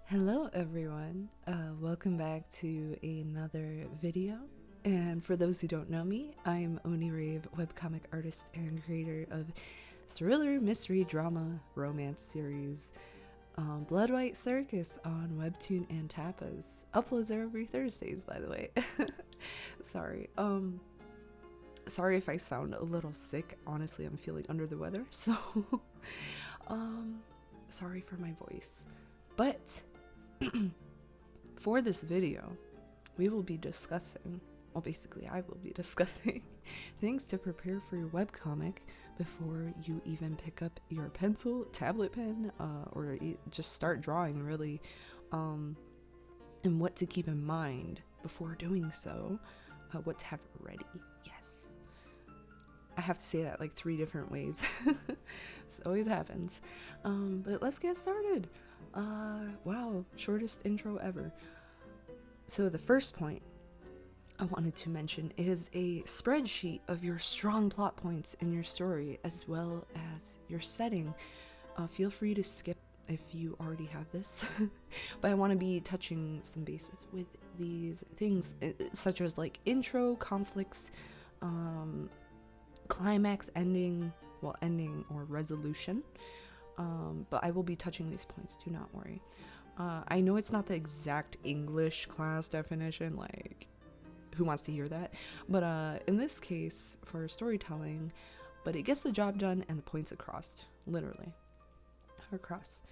Hello everyone, welcome back to another video, and for those who don't know me, I'm OniReiv, webcomic artist and creator of thriller, mystery, drama, romance series BLOODWIGHT CIRCUS on Webtoon and Tapas. Uploads are every Thursdays, by the way. Sorry if I sound a little sick. Honestly, I'm feeling under the weather, so sorry for my voice. But for this video, we will be discussing, well, basically I will be discussing things to prepare for your webcomic before you even pick up your pencil, tablet pen, or just start drawing, really, and what to keep in mind before doing so, what to have ready. Yes. I have to say that like 3 different ways. This always happens. But let's get started. Wow, shortest intro ever. So the first point I wanted to mention is a spreadsheet of your strong plot points in your story as well as your setting. Feel free to skip if you already have this, but I want to be touching some bases with these things, such as like intro, conflicts, climax, ending or resolution. But I will be touching these points, do not worry. I know it's not the exact English class definition, like, who wants to hear that? But in this case, for storytelling, but it gets the job done and the points across, literally. Across.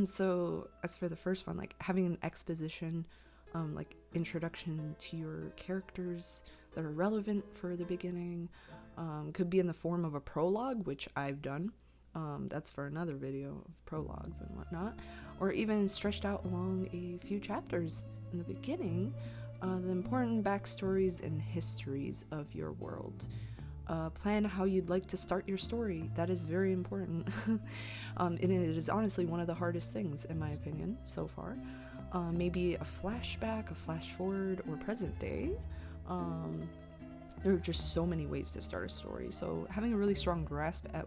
So, as for the first one, like, having an exposition, like, introduction to your characters that are relevant for the beginning, could be in the form of a prologue, which I've done. That's for another video of prologues and whatnot, or even stretched out along a few chapters in the beginning, the important backstories and histories of your world. Plan how you'd like to start your story. That is very important. And it is honestly one of the hardest things, in my opinion, so far. Maybe a flashback, a flash forward, or present day. There are just so many ways to start a story, so having a really strong grasp at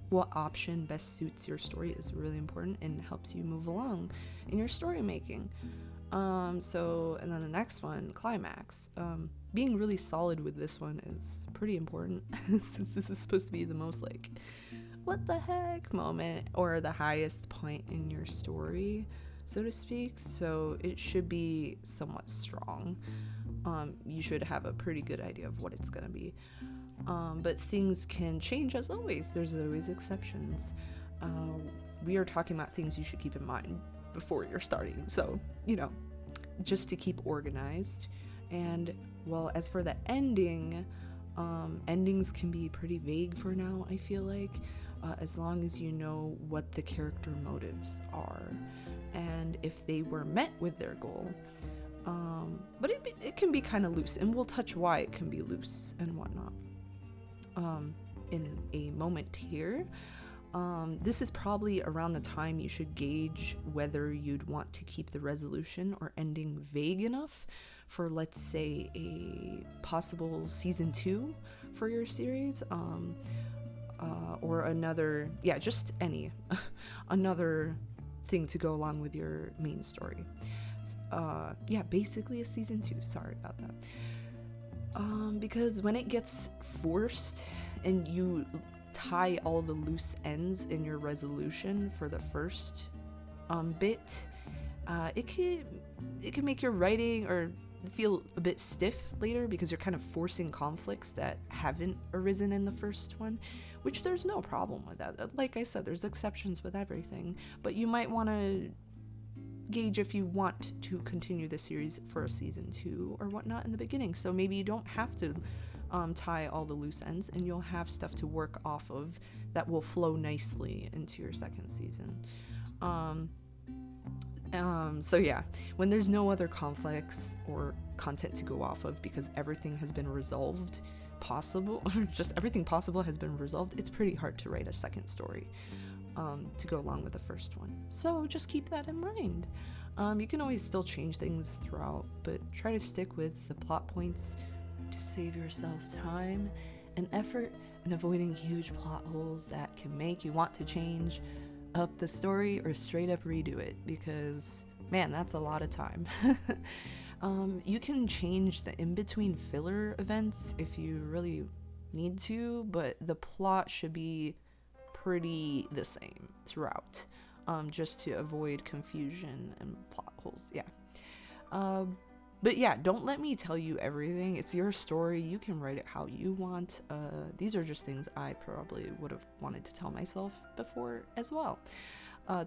what option best suits your story is really important and helps you move along in your story making. And then the next one, climax. Being really solid with this one is pretty important since this is supposed to be the most like, what the heck moment, or the highest point in your story, so to speak. So it should be somewhat strong. You should have a pretty good idea of what it's gonna be. But things can change as always. There's always exceptions. We are talking about things you should keep in mind before you're starting. So, just to keep organized. And, well, as for the ending, endings can be pretty vague for now, I feel like, as long as you know what the character motives are and if they were met with their goal. But it can be kind of loose, and we'll touch why it can be loose and whatnot in a moment here. This is probably around the time you should gauge whether you'd want to keep the resolution or ending vague enough for, let's say, a possible season 2 for your series, or another, just any another thing to go along with your main story. Basically a season 2, sorry about that. Because when it gets forced and you tie all the loose ends in your resolution for the first bit, it can make your writing or feel a bit stiff later because you're kind of forcing conflicts that haven't arisen in the first one, which there's no problem with that. Like I said, there's exceptions with everything, but you might want to gauge if you want to continue the series for a season 2 or whatnot in the beginning. So maybe you don't have to tie all the loose ends, and you'll have stuff to work off of that will flow nicely into your second season. When there's no other conflicts or content to go off of because everything has been resolved, everything possible has been resolved, it's pretty hard to write a second story to go along with the first one. So just keep that in mind. You can always still change things throughout, but try to stick with the plot points to save yourself time and effort and avoiding huge plot holes that can make you want to change up the story or straight up redo it, because man, that's a lot of time. You can change the in-between filler events if you really need to, but the plot should be pretty the same throughout, just to avoid confusion and plot holes. Yeah. But yeah, don't let me tell you everything. It's your story. You can write it how you want. These are just things I probably would have wanted to tell myself before as well.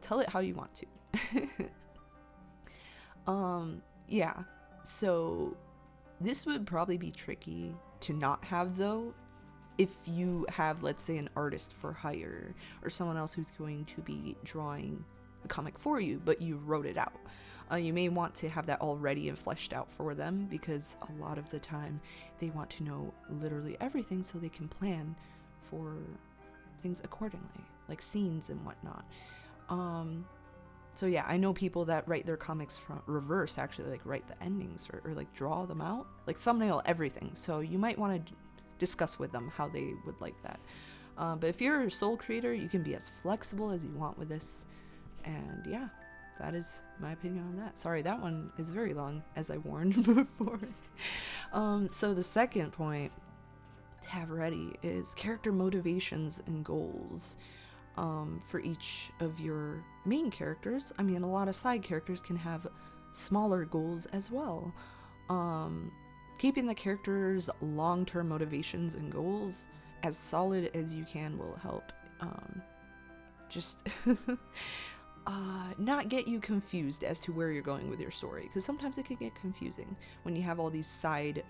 Tell it how you want to. Yeah. So this would probably be tricky to not have, though, if you have, let's say, an artist for hire or someone else who's going to be drawing the comic for you, but you wrote it out. You may want to have that all ready and fleshed out for them, because a lot of the time they want to know literally everything so they can plan for things accordingly, like scenes and whatnot. So yeah, I know people that write their comics from reverse, actually, like write the endings or like draw them out, like thumbnail everything. So you might want to discuss with them how they would like that. But if you're a sole creator, you can be as flexible as you want with this. And yeah, that is my opinion on that. Sorry, that one is very long, as I warned before. So the second point to have ready is character motivations and goals. For each of your main characters. I mean, a lot of side characters can have smaller goals as well. Keeping the characters' long-term motivations and goals as solid as you can will help just not get you confused as to where you're going with your story, because sometimes it can get confusing when you have all these side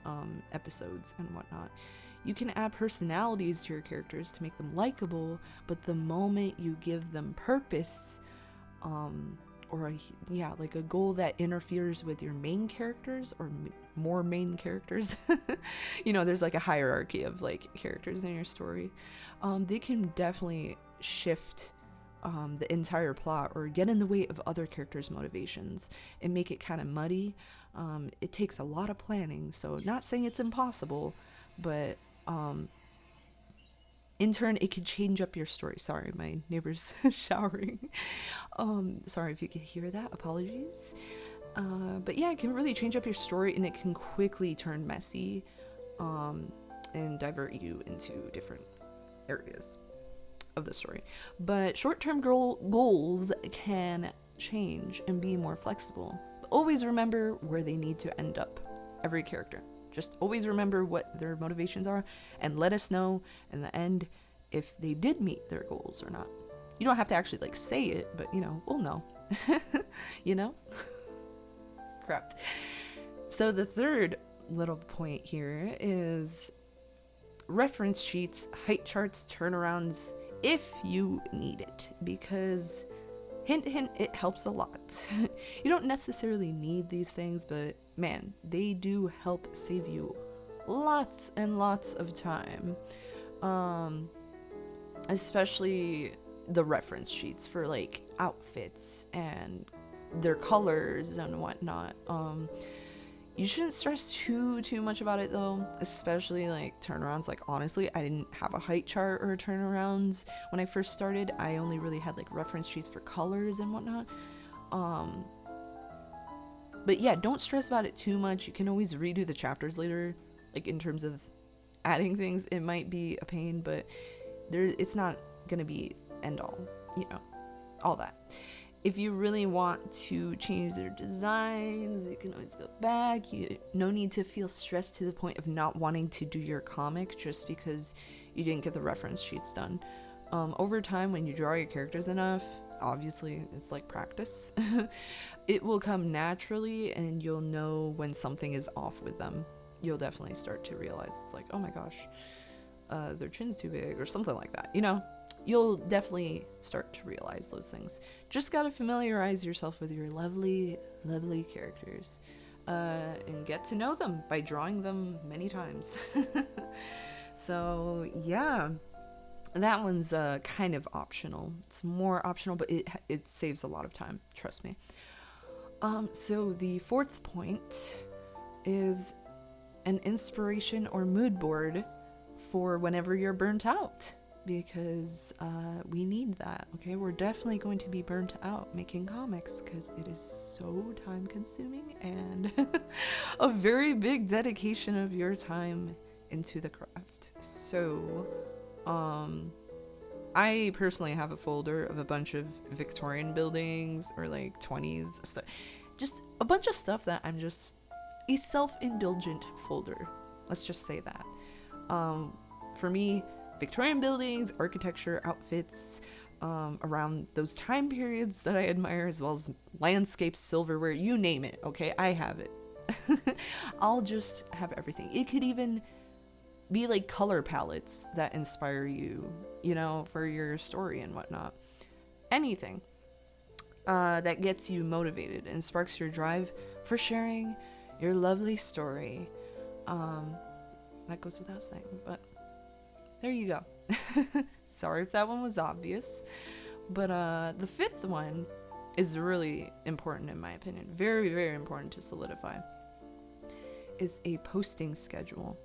episodes and whatnot. You can add personalities to your characters to make them likable, but the moment you give them purpose, or like a goal that interferes with your main characters or more main characters, there's like a hierarchy of like characters in your story. They can definitely shift the entire plot or get in the way of other characters' motivations and make it kind of muddy. It takes a lot of planning, so not saying it's impossible, but in turn, it could change up your story. Sorry, my neighbor's showering. Sorry if you could hear that. Apologies. But yeah, it can really change up your story, and it can quickly turn messy and divert you into different areas of the story. But short-term goals can change and be more flexible. But always remember where they need to end up, every character. Just always remember what their motivations are, and let us know in the end if they did meet their goals or not. You don't have to actually like say it, but we'll know. Crap. So the third little point here is reference sheets, height charts, turnarounds, if you need it, because hint, hint, it helps a lot. You don't necessarily need these things, but man, they do help save you lots and lots of time. Especially the reference sheets for like outfits and their colors and whatnot. You shouldn't stress too much about it though, especially like turnarounds. Like honestly, I didn't have a height chart or turnarounds when I first started. I only really had like reference sheets for colors and whatnot. But yeah, don't stress about it too much. You can always redo the chapters later, like in terms of adding things. It might be a pain, but it's not gonna be end all, all that. If you really want to change their designs, you can always go back. No need to feel stressed to the point of not wanting to do your comic just because you didn't get the reference sheets done. Over time, when you draw your characters enough, obviously it's like practice, it will come naturally, and you'll know when something is off with them. You'll definitely start to realize it's like, oh my gosh, their chin's too big or something like that, You'll definitely start to realize those things. Just gotta familiarize yourself with your lovely, lovely characters, and get to know them by drawing them many times. So yeah, that one's kind of optional. It's more optional, but it saves a lot of time, trust me. So the fourth point is an inspiration or mood board for whenever you're burnt out. because we need that. Okay, we're definitely going to be burnt out making comics because it is so time consuming and a very big dedication of your time into the craft. So I personally have a folder of a bunch of Victorian buildings or like 20s stuff, just a bunch of stuff that I'm just a self-indulgent folder, let's just say that. For me, Victorian buildings, architecture, outfits around those time periods that I admire, as well as landscapes, silverware, you name it. Okay, I have it. I'll just have everything. It could even be like color palettes that inspire you, you know, for your story and whatnot. Anything that gets you motivated and sparks your drive for sharing your lovely story. That goes without saying, but there you go. Sorry if that one was obvious, but the fifth one is really important in my opinion. Very, very important to solidify. Is a posting schedule.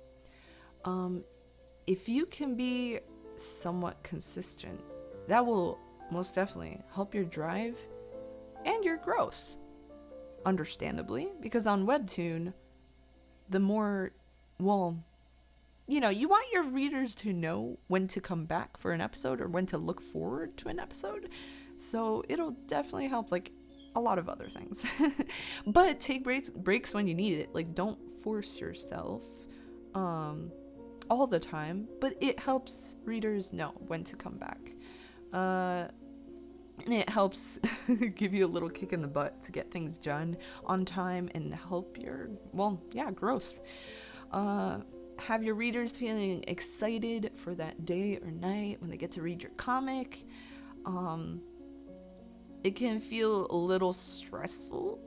If you can be somewhat consistent, that will most definitely help your drive and your growth. Understandably, because on Webtoon, the more, well, you know, you want your readers to know when to come back for an episode or when to look forward to an episode. So it'll definitely help, like a lot of other things. But take breaks when you need it. Like, don't force yourself all the time, but it helps readers know when to come back. And it helps give you a little kick in the butt to get things done on time and help your, well, yeah, growth. Have your readers feeling excited for that day or night when they get to read your comic. It can feel a little stressful,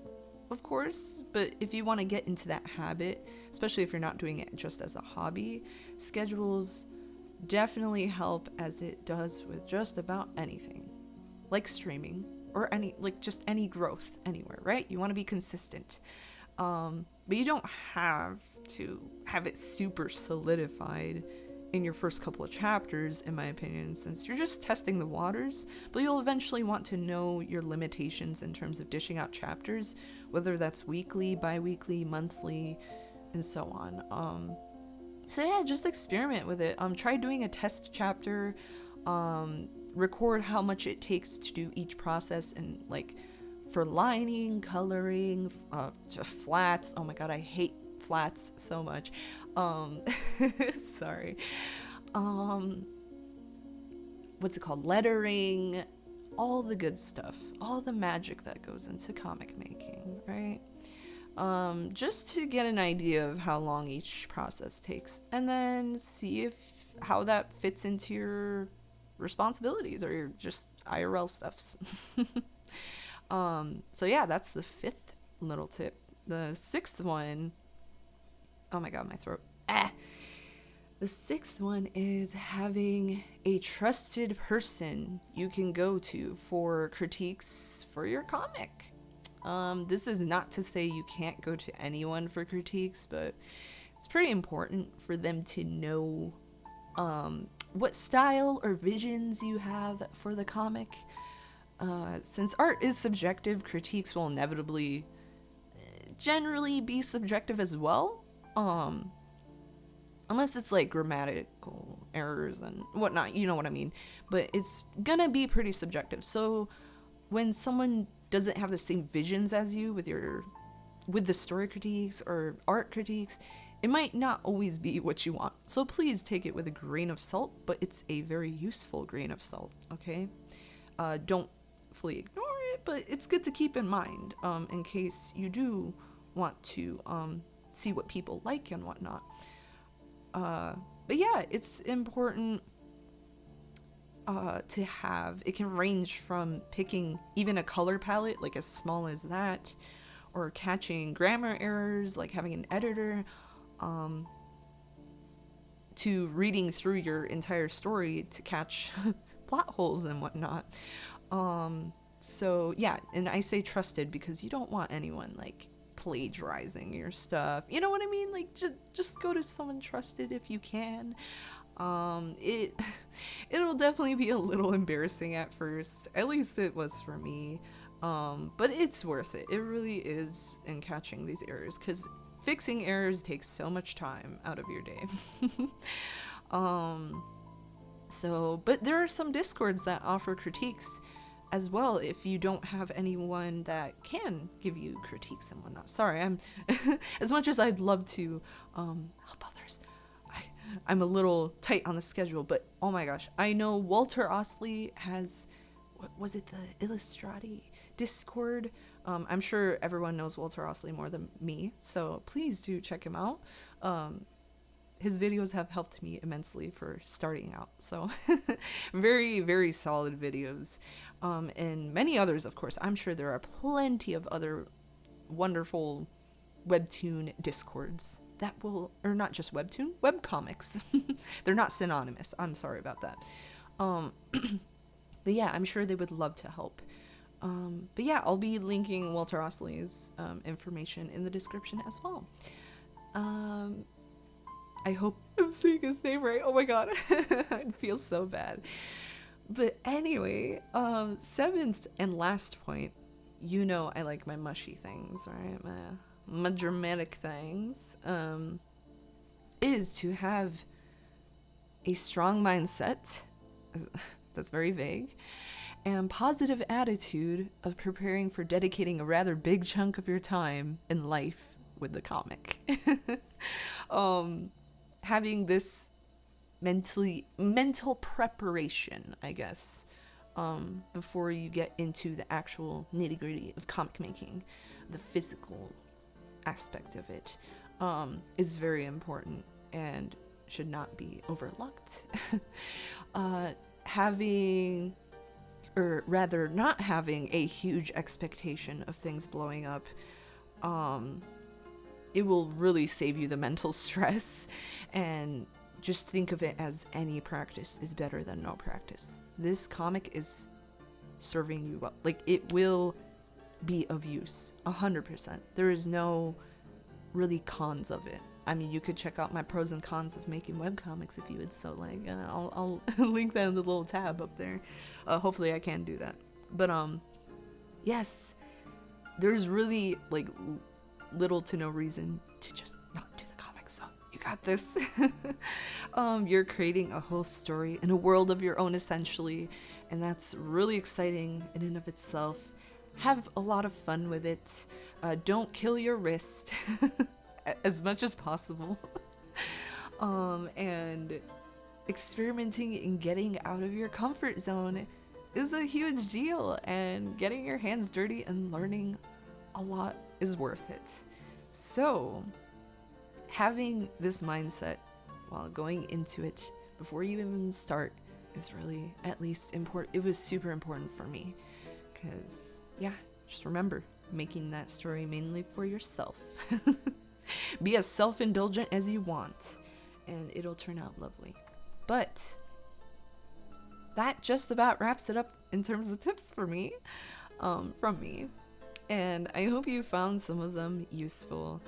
of course, but if you want to get into that habit, especially if you're not doing it just as a hobby, schedules definitely help, as it does with just about anything, like streaming or just any growth anywhere, right? You want to be consistent. But you don't have to have it super solidified in your first couple of chapters, in my opinion, since you're just testing the waters, but you'll eventually want to know your limitations in terms of dishing out chapters, whether that's weekly, bi-weekly, monthly, and so on. So yeah, just experiment with it. Try doing a test chapter, record how much it takes to do each process, and like for lining, coloring, flats. Oh my god, I hate flats so much. Sorry. What's it called? Lettering, all the good stuff, all the magic that goes into comic making, right? Just to get an idea of how long each process takes, and then see how that fits into your responsibilities or your just IRL stuffs. So yeah, that's the fifth little tip. The sixth one, oh my god, my throat. The sixth one is having a trusted person you can go to for critiques for your comic. This is not to say you can't go to anyone for critiques, but it's pretty important for them to know what style or visions you have for the comic. Since art is subjective, critiques will inevitably generally be subjective as well. Unless it's like grammatical errors and whatnot, you know what I mean. But it's gonna be pretty subjective. So when someone doesn't have the same visions as you with the story critiques or art critiques, it might not always be what you want. So please take it with a grain of salt, but it's a very useful grain of salt, okay? Don't fully ignore it, but it's good to keep in mind in case you do want to see what people like and whatnot. But yeah, it's important to have. It can range from picking even a color palette, like as small as that, or catching grammar errors, like having an editor, to reading through your entire story to catch plot holes and whatnot. So yeah, and I say trusted because you don't want anyone like plagiarizing your stuff, you know what I mean? Like just go to someone trusted if you can. It it'll definitely be a little embarrassing at first. At least it was for me. But it's worth it. It really is in catching these errors, because fixing errors takes so much time out of your day. But there are some discords that offer critiques as well if you don't have anyone that can give you critiques and whatnot. Sorry, I'm as much as I'd love to help others, I'm a little tight on the schedule. But oh my gosh, I know Walter Ostile has, what was it, the Illustrati Discord? I'm sure everyone knows Walter Ostile more than me, so please do check him out. His videos have helped me immensely for starting out, so very, very solid videos. And many others, of course. I'm sure there are plenty of other wonderful webtoon discords that will, or not just webtoon, webcomics. They're not synonymous. I'm sorry about that. But yeah, I'm sure they would love to help. But yeah, I'll be linking Walter Ostile's information in the description as well. I hope I'm saying his name right. Oh my god. It feels so bad. But anyway, 7th and last point, you know I like my mushy things, right? My dramatic things, is to have a strong mindset. That's very vague. And positive attitude of preparing for dedicating a rather big chunk of your time in life with the comic. Having this mental preparation, I guess, before you get into the actual nitty-gritty of comic making, the physical aspect of it, is very important and should not be overlooked. Having, or rather not having, a huge expectation of things blowing up, it will really save you the mental stress. And just think of it as any practice is better than no practice. This comic is serving you well. Like, it will be of use 100%. There is no really cons of it. I mean, you could check out my pros and cons of making webcomics if you would so like. I'll link that in the little tab up there. Hopefully I can do that. But yes, there's really like little to no reason to just not do the comics. So you got this. You're creating a whole story in a world of your own, essentially, and that's really exciting in and of itself. Have a lot of fun with it. Don't kill your wrist as much as possible. And experimenting and getting out of your comfort zone is a huge deal, and getting your hands dirty and learning a lot is worth it. So having this mindset while going into it before you even start is really, at least, important. It was super important for me, because yeah, just remember, making that story mainly for yourself. Be as self-indulgent as you want, and it'll turn out lovely. But that just about wraps it up in terms of tips for me, from me. And I hope you found some of them useful.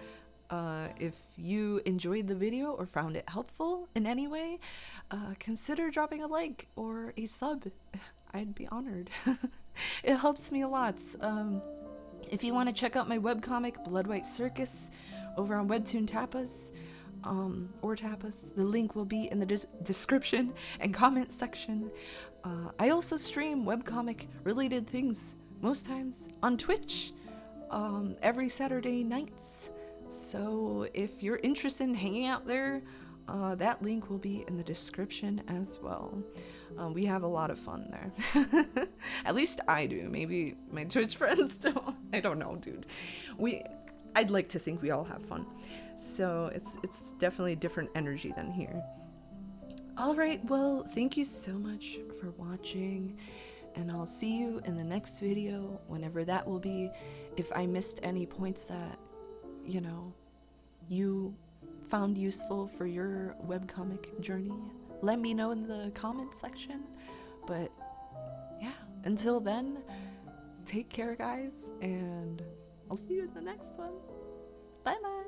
If you enjoyed the video or found it helpful in any way, consider dropping a like or a sub. I'd be honored. It helps me a lot. If you want to check out my webcomic, BLOODWIGHT CIRCUS, over on Webtoon Tapas, or Tapas, the link will be in the description and comment section. I also stream webcomic related things most times on Twitch, every Saturday nights. So if you're interested in hanging out there, that link will be in the description as well. We have a lot of fun there. At least I do. Maybe my Twitch friends don't. I don't know, dude. I'd like to think we all have fun. So it's definitely a different energy than here. Alright, well, thank you so much for watching, and I'll see you in the next video, whenever that will be. If I missed any points that, you know, you found useful for your webcomic journey, let me know in the comment section. But yeah, until then, take care, guys, and I'll see you in the next one. Bye bye.